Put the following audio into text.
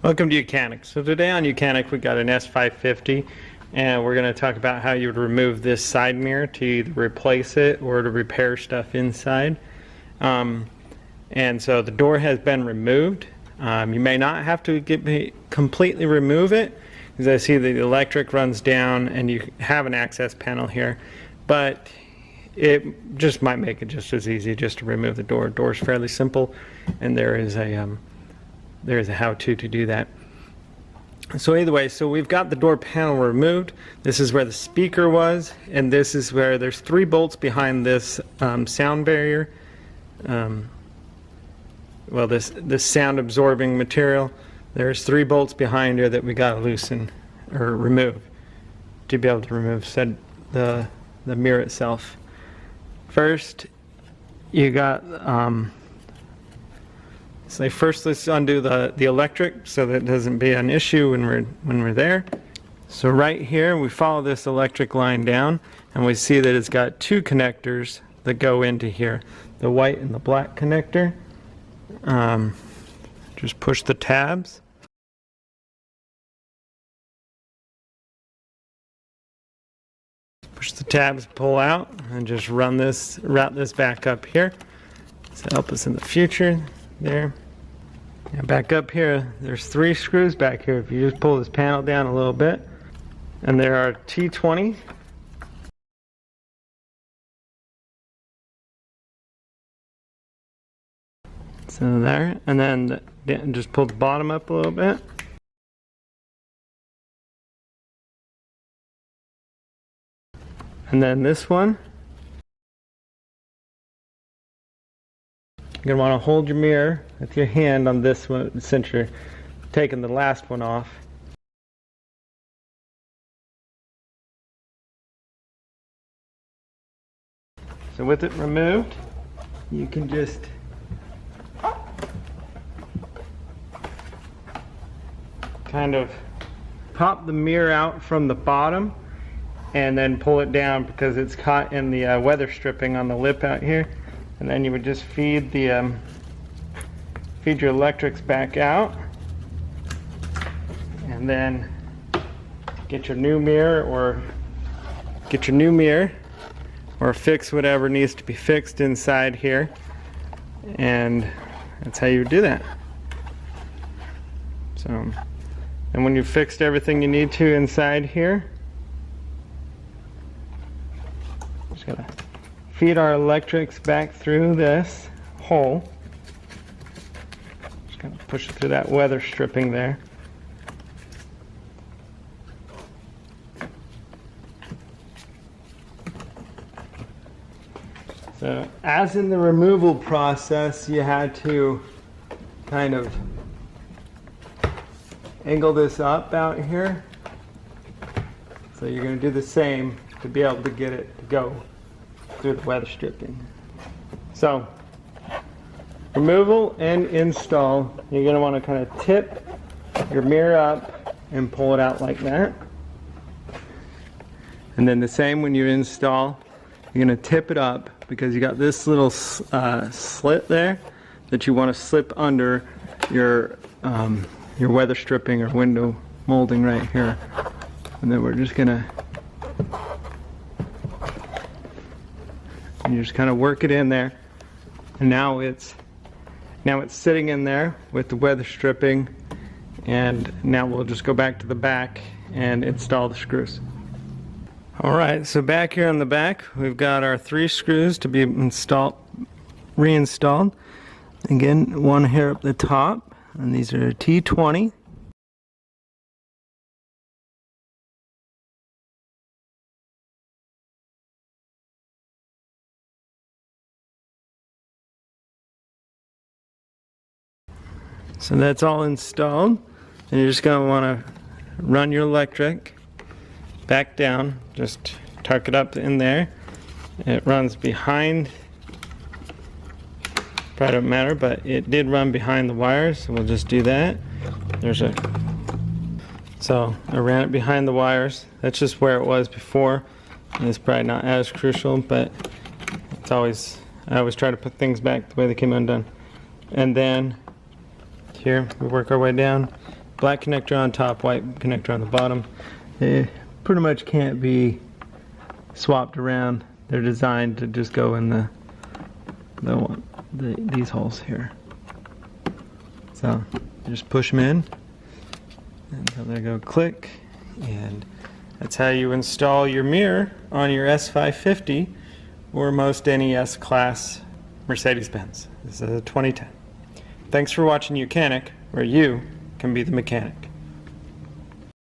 Welcome to YOUCANIC. So today on YOUCANIC we got an S550 and we're going to talk about how you would remove this side mirror to either replace it or to repair stuff inside. And so the door has been removed. You may not have to completely remove it, because I see the electric runs down and you have an access panel here, but it just might make it just as easy just to remove the door. The door is fairly simple, and there is a how-to to do that. So either way, so we've got the door panel removed. This is where the speaker was, and this is where there's 3 bolts behind this sound barrier. Well, this sound absorbing material. There's 3 bolts behind here that we got to loosen or remove to be able to remove the mirror itself. First, you got so first let's undo the electric so that it doesn't be an issue when we're there. So right here we follow this electric line down and we see that it's got 2 connectors that go into here, the white and the black connector. Just push the tabs. Push the tabs, pull out, and just route this back up here to help us in the future. There. Now back up here, there's 3 screws back here. If you just pull this panel down a little bit, and there are T20. So there, and then just pull the bottom up a little bit. And then this one. You're going to want to hold your mirror with your hand on this one since you're taking the last one off. So with it removed, you can just kind of pop the mirror out from the bottom and then pull it down because it's caught in the weather stripping on the lip out here. And then you would just feed your electrics back out, and then get your new mirror or fix whatever needs to be fixed inside here, and that's how you would do that. So, and when you've fixed everything you need to inside here, just gotta feed our electrics back through this hole. Just kind of push it through that weather stripping there. So as in the removal process, you had to kind of angle this up out here. So you're going to do the same to be able to get it to go through the weather stripping. So removal and install, you're going to want to kind of tip your mirror up and pull it out like that. And then the same when you install, you're going to tip it up because you got this little slit there that you want to slip under your weather stripping or window molding right here. And then we're just going to you just kind of work it in there, and now it's sitting in there with the weather stripping, and now we'll just go back to the back and install the screws. Alright, so back here on the back we've got our 3 screws to be reinstalled. Again, one here up the top, and these are T20. So that's all installed, and you're just going to want to run your electric back down, just tuck it up in there. It runs behind, probably don't matter, but it did run behind the wires, so we'll just do that. So I ran it behind the wires. That's just where it was before, and it's probably not as crucial, but I always try to put things back the way they came undone. And then here we work our way down, Black connector on top, white connector on the bottom. They pretty much can't be swapped around. They're designed to just go in these holes here. So just push them in, and so they go click, and that's how you install your mirror on your S550 or most NES class Mercedes-Benz. This is a 2010. Thanks for watching YOUCANIC, where you can be the mechanic.